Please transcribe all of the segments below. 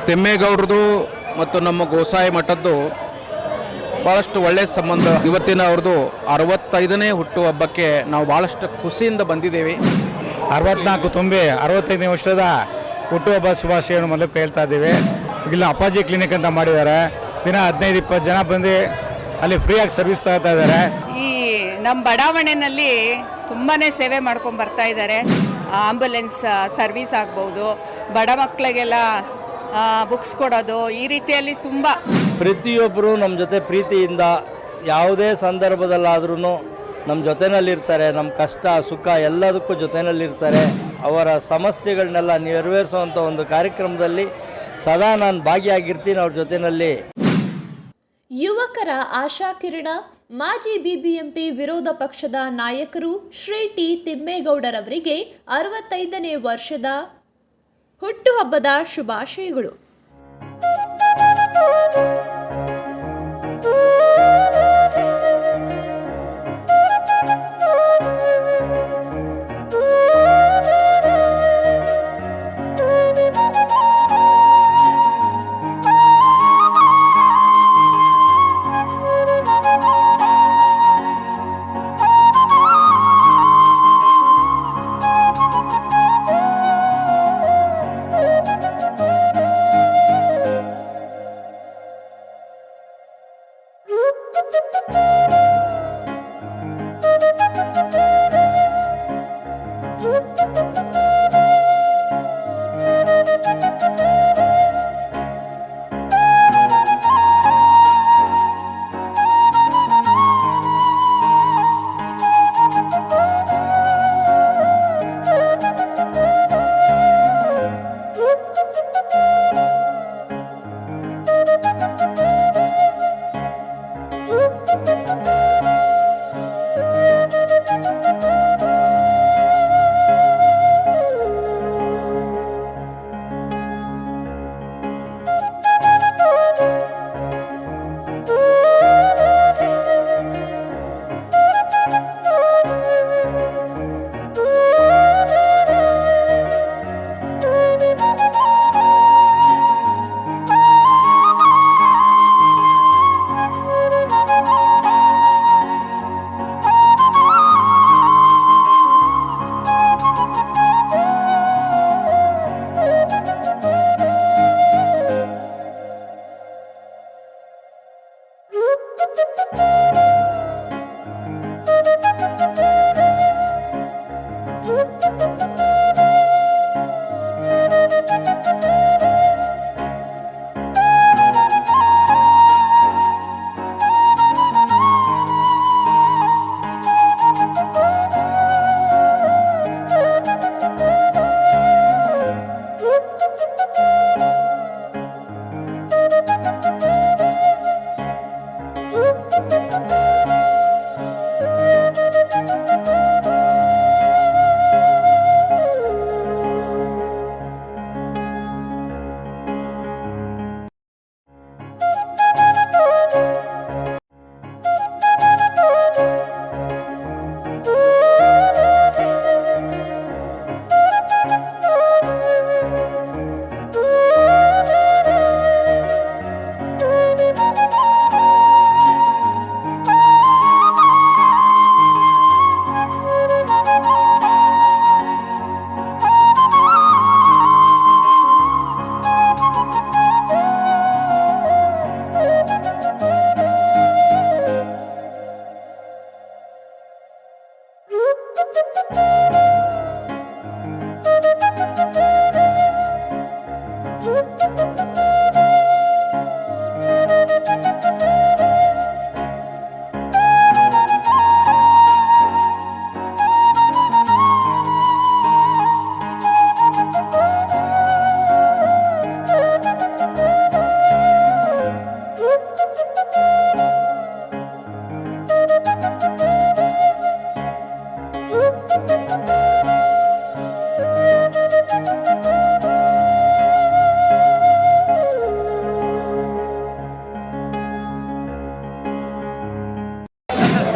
ತಿಮ್ಮೇಗೌಡರದು ಮತ್ತು ನಮ್ಮ ಗೋಸಾಯಿ ಮಠದ್ದು ಭಾಳಷ್ಟು ಒಳ್ಳೆಯ ಸಂಬಂಧ. ಇವತ್ತಿನ ಅವ್ರದ್ದು 65ನೇ ಹುಟ್ಟುಹಬ್ಬಕ್ಕೆ ನಾವು ಭಾಳಷ್ಟು ಖುಷಿಯಿಂದ ಬಂದಿದ್ದೇವೆ. 64 ತುಂಬಿ 65ನೇ ವರ್ಷದ ಹುಟ್ಟುಹಬ್ಬ ಶುಭಾಶಯವನ್ನು ಮೊದಲು ಕೇಳ್ತಾ ಇದ್ದೀವಿ. ಇಲ್ಲ ಅಪ್ಪಾಜಿ ಕ್ಲಿನಿಕ್ ಅಂತ ಮಾಡಿದ್ದಾರೆ. ದಿನ 15-20 ಜನ ಬಂದು ಅಲ್ಲಿ ಫ್ರೀಯಾಗಿ ಸರ್ವಿಸ್ ತಗೋತಾ ಇದ್ದಾರೆ. ಈ ನಮ್ಮ ಬಡಾವಣೆಯಲ್ಲಿ ತುಂಬಾ ಸೇವೆ ಮಾಡ್ಕೊಂಡು ಬರ್ತಾ ಇದ್ದಾರೆ. ಆಂಬುಲೆನ್ಸ್ ಸರ್ವಿಸ್ ಆಗ್ಬೋದು, ಬಡ ಮಕ್ಕಳಿಗೆಲ್ಲ ಬುಕ್ಸ್ ಕೊಡೋದು, ಈ ರೀತಿಯಲ್ಲಿ ತುಂಬ ಪ್ರತಿಯೊಬ್ಬರು ನಮ್ಮ ಜೊತೆ ಪ್ರೀತಿಯಿಂದ ಯಾವುದೇ ಸಂದರ್ಭದಲ್ಲಾದ್ರೂ ನಮ್ಮ ಜೊತೆಯಲ್ಲಿರ್ತಾರೆ. ನಮ್ಮ ಕಷ್ಟ ಸುಖ ಎಲ್ಲದಕ್ಕೂ ಜೊತೆಯಲ್ಲಿರ್ತಾರೆ. ಅವರ ಸಮಸ್ಯೆಗಳನ್ನೆಲ್ಲ ನೆರವೇರಿಸುವಂಥ ಒಂದು ಕಾರ್ಯಕ್ರಮದಲ್ಲಿ ಸದಾ ನಾನು ಭಾಗಿಯಾಗಿರ್ತೀನಿ ಅವ್ರ ಜೊತೆಯಲ್ಲಿ. ಯುವಕರ ಆಶಾಕಿರಣ ಮಾಜಿ ಬಿಬಿಎಂಪಿ ವಿರೋಧ ಪಕ್ಷದ ನಾಯಕರು ಶ್ರೀ ಟಿ ತಿಮ್ಮೇಗೌಡರವರಿಗೆ 65ನೇ ವರ್ಷದ ಹುಟ್ಟುಹಬ್ಬದ ಶುಭಾಶಯಗಳು.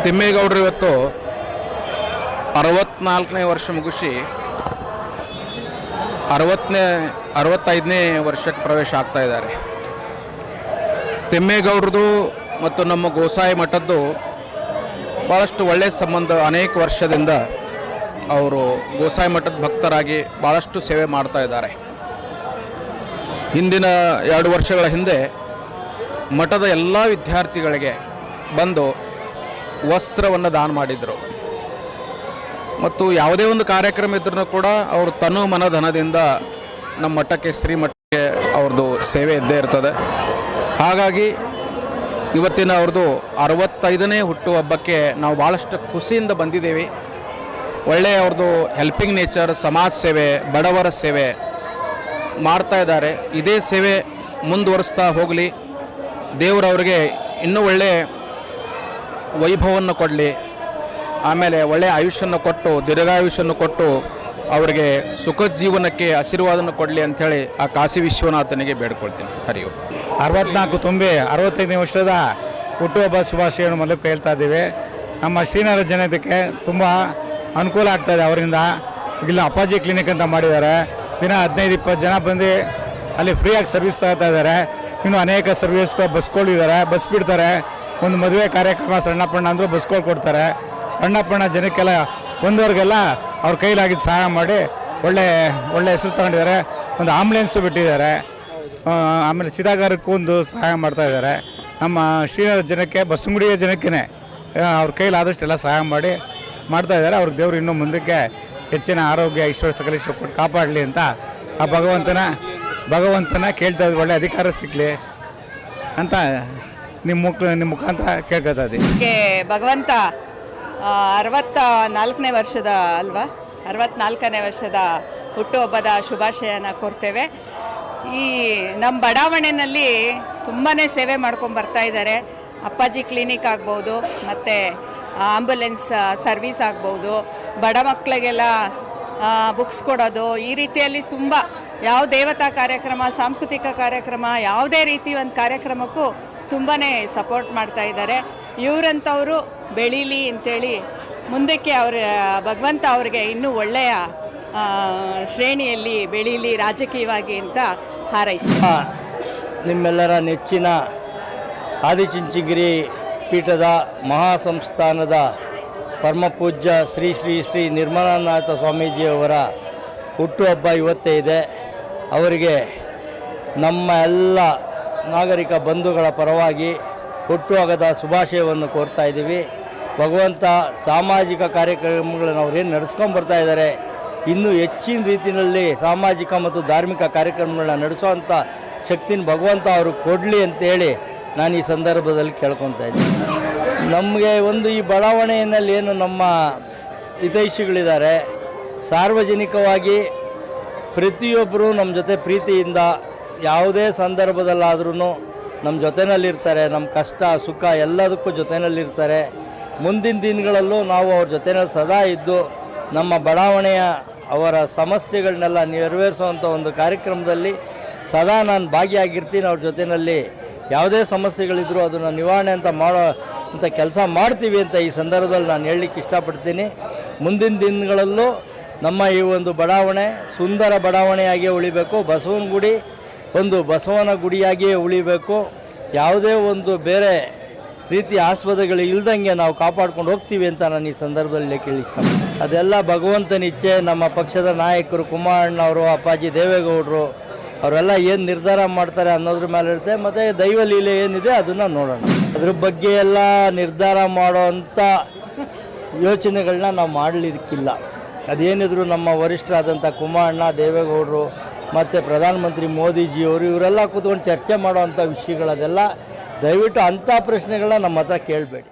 ತಿಮ್ಮೇಗೌಡರು ಇವತ್ತು 64ನೇ ವರ್ಷ ಮುಗಿಸಿ 60ನೇ 65ನೇ ವರ್ಷಕ್ಕೆ ಪ್ರವೇಶ ಆಗ್ತಾ ಇದ್ದಾರೆ. ತಿಮ್ಮೇಗೌಡರದು ಮತ್ತು ನಮ್ಮ ಗೋಸಾಯಿ ಮಠದ್ದು ಭಾಳಷ್ಟು ಒಳ್ಳೆಯ ಸಂಬಂಧ. ಅನೇಕ ವರ್ಷದಿಂದ ಅವರು ಗೋಸಾಯಿ ಮಠದ ಭಕ್ತರಾಗಿ ಭಾಳಷ್ಟು ಸೇವೆ ಮಾಡ್ತಾ ಇದ್ದಾರೆ. ಹಿಂದಿನ 2 ವರ್ಷಗಳ ಹಿಂದೆ ಮಠದ ಎಲ್ಲ ವಿದ್ಯಾರ್ಥಿಗಳಿಗೆ ಬಂದು ವಸ್ತ್ರವನ್ನು ದಾನ ಮಾಡಿದರು. ಮತ್ತು ಯಾವುದೇ ಒಂದು ಕಾರ್ಯಕ್ರಮ ಇದ್ರೂ ಕೂಡ ಅವರು ತನು ಮನ ಧನದಿಂದ ನಮ್ಮ ಮಠಕ್ಕೆ ಶ್ರೀಮಠಕ್ಕೆ ಅವ್ರದ್ದು ಸೇವೆ ಇದ್ದೇ ಇರ್ತದೆ. ಹಾಗಾಗಿ ಇವತ್ತಿನ ಅವ್ರದ್ದು 65ನೇ ಹುಟ್ಟುಹಬ್ಬಕ್ಕೆ ನಾವು ಭಾಳಷ್ಟು ಖುಷಿಯಿಂದ ಬಂದಿದ್ದೇವೆ. ಒಳ್ಳೆಯ ಅವ್ರದ್ದು ಹೆಲ್ಪಿಂಗ್ ನೇಚರ್, ಸಮಾಜ ಸೇವೆ, ಬಡವರ ಸೇವೆ ಮಾಡ್ತಾ ಇದ್ದಾರೆ. ಇದೇ ಸೇವೆ ಮುಂದುವರಿಸ್ತಾ ಹೋಗಲಿ. ದೇವರವ್ರಿಗೆ ಇನ್ನೂ ಒಳ್ಳೆಯ ವೈಭವವನ್ನು ಕೊಡಲಿ, ಆಮೇಲೆ ಒಳ್ಳೆಯ ಆಯುಷ್ಯನ್ನು ಕೊಟ್ಟು ದೀರ್ಘಾಯುಷ್ಯನ್ನು ಕೊಟ್ಟು ಅವರಿಗೆ ಸುಖ ಜೀವನಕ್ಕೆ ಆಶೀರ್ವಾದವನ್ನು ಕೊಡಲಿ ಅಂಥೇಳಿ ಆ ಕಾಶಿ ವಿಶ್ವನಾಥನಿಗೆ ಬೇಡ್ಕೊಳ್ತೀನಿ. ಹರಿಯೋ 64 ತುಂಬಿ 65ನೇ ವರ್ಷದ ಹುಟ್ಟುಹಬ್ಬ ಶುಭಾಶಯವನ್ನು ಮೊದಲು ಹೇಳ್ತಾ ಇದ್ದೀವಿ. ನಮ್ಮ ಶ್ರೀನಗರ ಜನತೆಗೆ ತುಂಬ ಅನುಕೂಲ ಆಗ್ತಾಯಿದೆ ಅವರಿಂದ. ಇಲ್ಲ ಅಪ್ಪಾಜಿ ಕ್ಲಿನಿಕ್ ಅಂತ ಮಾಡಿದ್ದಾರೆ. ದಿನ 15-20 ಜನ ಬಂದು ಅಲ್ಲಿ ಫ್ರೀಯಾಗಿ ಸರ್ವಿಸ್ ತಗೋತಾ ಇದ್ದಾರೆ. ಇನ್ನು ಅನೇಕ ಸರ್ವಿಸ್ ಬಸ್ಗಳಿದ್ದಾರೆ, ಬಸ್ ಬಿಡ್ತಾರೆ. ಒಂದು ಮದುವೆ ಕಾರ್ಯಕ್ರಮ ಸಣ್ಣ ಪಣ್ಣ ಅಂದರೂ ಬಸ್ಗಳು ಕೊಡ್ತಾರೆ. ಸಣ್ಣ ಪಣ್ಣ ಜನಕ್ಕೆಲ್ಲ ಬಂದವ್ರಿಗೆಲ್ಲ ಅವ್ರ ಕೈಲಾಗಿದ್ದು ಸಹಾಯ ಮಾಡಿ ಒಳ್ಳೆ ಹೆಸರು ತಗೊಂಡಿದ್ದಾರೆ. ಒಂದು ಆಂಬುಲೆನ್ಸು ಬಿಟ್ಟಿದ್ದಾರೆ. ಆಮೇಲೆ ಚಿತಾಗಾರಕ್ಕೂ ಒಂದು ಸಹಾಯ ಮಾಡ್ತಾ ಇದ್ದಾರೆ. ನಮ್ಮ ಶ್ರೀನಗರ ಜನಕ್ಕೆ, ಬಸವನಗುಡಿಯ ಜನಕ್ಕೇ ಅವ್ರ ಕೈಲಾದಷ್ಟೆಲ್ಲ ಸಹಾಯ ಮಾಡ್ತಾ ಇದ್ದಾರೆ. ಅವ್ರಿಗೆ ದೇವರು ಇನ್ನೂ ಮುಂದಕ್ಕೆ ಹೆಚ್ಚಿನ ಆರೋಗ್ಯ, ಐಶ್ವರ್ಯ, ಸಕಲೇಶ್ವರ ಕೊಟ್ಟು ಕಾಪಾಡಲಿ ಅಂತ ಆ ಭಗವಂತನ ಕೇಳ್ತಾ ಇದ್ದ ಒಳ್ಳೆ ಅಧಿಕಾರ ಸಿಗಲಿ ಅಂತ ನಿಮ್ಮ ಮುಖಾಂತರ ಕೇಳ್ಕೊತಾ ಇದ್ದೀವಿ. ಭಗವಂತ 64ನೇ ವರ್ಷದ ಅಲ್ವಾ 64ನೇ ವರ್ಷದ ಹುಟ್ಟುಹಬ್ಬದ ಶುಭಾಶಯನ ಕೋರ್ತೇವೆ. ಈ ನಮ್ಮ ಬಡಾವಣೆಯಲ್ಲಿ ತುಂಬಾ ಸೇವೆ ಮಾಡ್ಕೊಂಡು ಬರ್ತಾ ಇದ್ದಾರೆ. ಅಪ್ಪಾಜಿ ಕ್ಲಿನಿಕ್ ಆಗ್ಬೋದು, ಮತ್ತು ಆಂಬುಲೆನ್ಸ್ ಸರ್ವಿಸ್ ಆಗ್ಬೋದು, ಬಡ ಮಕ್ಕಳಿಗೆಲ್ಲ ಬುಕ್ಸ್ ಕೊಡೋದು, ಈ ರೀತಿಯಲ್ಲಿ ತುಂಬ ಯಾವ ದೇವತಾ ಕಾರ್ಯಕ್ರಮ, ಸಾಂಸ್ಕೃತಿಕ ಕಾರ್ಯಕ್ರಮ, ಯಾವುದೇ ರೀತಿ ಒಂದು ಕಾರ್ಯಕ್ರಮಕ್ಕೂ ತುಂಬಾ ಸಪೋರ್ಟ್ ಮಾಡ್ತಾ ಇದ್ದಾರೆ. ಇವರಂಥವರು ಬೆಳೀಲಿ ಅಂಥೇಳಿ ಮುಂದಕ್ಕೆ ಭಗವಂತ ಅವ್ರಿಗೆ ಇನ್ನೂ ಒಳ್ಳೆಯ ಶ್ರೇಣಿಯಲ್ಲಿ ಬೆಳೀಲಿ ರಾಜಕೀಯವಾಗಿ ಅಂತ ಹಾರೈಸ್ತಾರೆ. ನಿಮ್ಮೆಲ್ಲರ ನೆಚ್ಚಿನ ಆದಿಚುಂಚನಗಿರಿ ಪೀಠದ ಮಹಾಸಂಸ್ಥಾನದ ಪರಮಪೂಜ್ಯ ಶ್ರೀ ಶ್ರೀ ಶ್ರೀ ನಿರ್ಮಲಾನಾಥ ಸ್ವಾಮೀಜಿಯವರ ಹುಟ್ಟುಹಬ್ಬ ಇವತ್ತೇ ಇದೆ. ಅವರಿಗೆ ನಮ್ಮ ಎಲ್ಲ ನಾಗರಿಕ ಬಂಧುಗಳ ಪರವಾಗಿ ಹುಟ್ಟುಹಬ್ಬದ ಶುಭಾಶಯವನ್ನು ಕೋರ್ತಾ ಇದ್ದೀವಿ. ಭಗವಂತ ಸಾಮಾಜಿಕ ಕಾರ್ಯಕ್ರಮಗಳನ್ನು ಅವರೇನು ನಡೆಸ್ಕೊಂಡು ಬರ್ತಾ ಇದ್ದಾರೆ, ಇನ್ನೂ ಹೆಚ್ಚಿನ ರೀತಿಯಲ್ಲಿ ಸಾಮಾಜಿಕ ಮತ್ತು ಧಾರ್ಮಿಕ ಕಾರ್ಯಕ್ರಮಗಳನ್ನ ನಡೆಸುವಂಥ ಶಕ್ತಿನ ಭಗವಂತ ಅವರು ಕೊಡಲಿ ಅಂತೇಳಿ ನಾನು ಈ ಸಂದರ್ಭದಲ್ಲಿ ಕೇಳ್ಕೊತಾ ಇದ್ದೀನಿ. ನಮಗೆ ಒಂದು ಈ ಬಡಾವಣೆಯಲ್ಲಿ ಏನು ನಮ್ಮ ಹಿತೈಷಿಗಳಿದ್ದಾರೆ, ಸಾರ್ವಜನಿಕವಾಗಿ ಪ್ರತಿಯೊಬ್ಬರು ನಮ್ಮ ಜೊತೆ ಪ್ರೀತಿಯಿಂದ ಯಾವುದೇ ಸಂದರ್ಭದಲ್ಲಾದ್ರೂ ನಮ್ಮ ಜೊತೆಯಲ್ಲಿರ್ತಾರೆ. ನಮ್ಮ ಕಷ್ಟ ಸುಖ ಎಲ್ಲದಕ್ಕೂ ಜೊತೆಯಲ್ಲಿರ್ತಾರೆ. ಮುಂದಿನ ದಿನಗಳಲ್ಲೂ ನಾವು ಅವ್ರ ಜೊತೆಯಲ್ಲಿ ಸದಾ ಇದ್ದು ನಮ್ಮ ಬಡಾವಣೆಯ ಅವರ ಸಮಸ್ಯೆಗಳನ್ನೆಲ್ಲ ನೆರವೇರಿಸುವಂಥ ಒಂದು ಕಾರ್ಯಕ್ರಮದಲ್ಲಿ ಸದಾ ನಾನು ಭಾಗಿಯಾಗಿರ್ತೀನಿ. ಅವ್ರ ಜೊತೆಯಲ್ಲಿ ಯಾವುದೇ ಸಮಸ್ಯೆಗಳಿದ್ರೂ ಅದನ್ನು ನಿವಾರಣೆ ಅಂತ ಕೆಲಸ ಮಾಡ್ತೀವಿ ಅಂತ ಈ ಸಂದರ್ಭದಲ್ಲಿ ನಾನು ಹೇಳಲಿಕ್ಕೆ ಇಷ್ಟಪಡ್ತೀನಿ. ಮುಂದಿನ ದಿನಗಳಲ್ಲೂ ನಮ್ಮ ಈ ಒಂದು ಬಡಾವಣೆ ಸುಂದರ ಬಡಾವಣೆಯಾಗಿಯೇ ಉಳಿಬೇಕು. ಬಸವನ ಗುಡಿ ಒಂದು ಬಸವನ ಗುಡಿಯಾಗಿಯೇ ಉಳಿಬೇಕು. ಯಾವುದೇ ಒಂದು ಬೇರೆ ರೀತಿ ಆಸ್ಪದಗಳು ಇಲ್ದಂಗೆ ನಾವು ಕಾಪಾಡ್ಕೊಂಡು ಹೋಗ್ತೀವಿ ಅಂತ ನಾನು ಈ ಸಂದರ್ಭದಲ್ಲಿ ಕೇಳಿ ಇಷ್ಟಪಡ್ತೀನಿ. ಅದೆಲ್ಲ ಭಗವಂತನ ಇಚ್ಛೆ. ನಮ್ಮ ಪಕ್ಷದ ನಾಯಕರು ಕುಮಾರಣ್ಣವರು, ಅಪ್ಪಾಜಿ ದೇವೇಗೌಡರು ಅವರೆಲ್ಲ ಏನು ನಿರ್ಧಾರ ಮಾಡ್ತಾರೆ ಅನ್ನೋದ್ರ ಮೇಲೆ ಇರುತ್ತೆ. ಮತ್ತು ದೈವಲೀಲೆ ಏನಿದೆ ಅದನ್ನು ನೋಡೋಣ. ಅದ್ರ ಬಗ್ಗೆ ಎಲ್ಲ ನಿರ್ಧಾರ ಮಾಡೋವಂಥ ಯೋಚನೆಗಳನ್ನ ನಾವು ಮಾಡಲಿಕ್ಕಿಲ್ಲ. ಅದೇನಿದ್ರು ನಮ್ಮ ವರಿಷ್ಠರಾದಂಥ ಕುಮಾರಣ್ಣ, ದೇವೇಗೌಡರು ಮತ್ತು ಪ್ರಧಾನಮಂತ್ರಿ ಮೋದಿಜಿಯವರು ಇವರೆಲ್ಲ ಕೂತ್ಕೊಂಡು ಚರ್ಚೆ ಮಾಡೋವಂಥ ವಿಷಯಗಳದೆಲ್ಲ. ದಯವಿಟ್ಟು ಅಂಥ ಪ್ರಶ್ನೆಗಳನ್ನ ನಮ್ಮ ಹತ್ರ ಕೇಳಬೇಡಿ.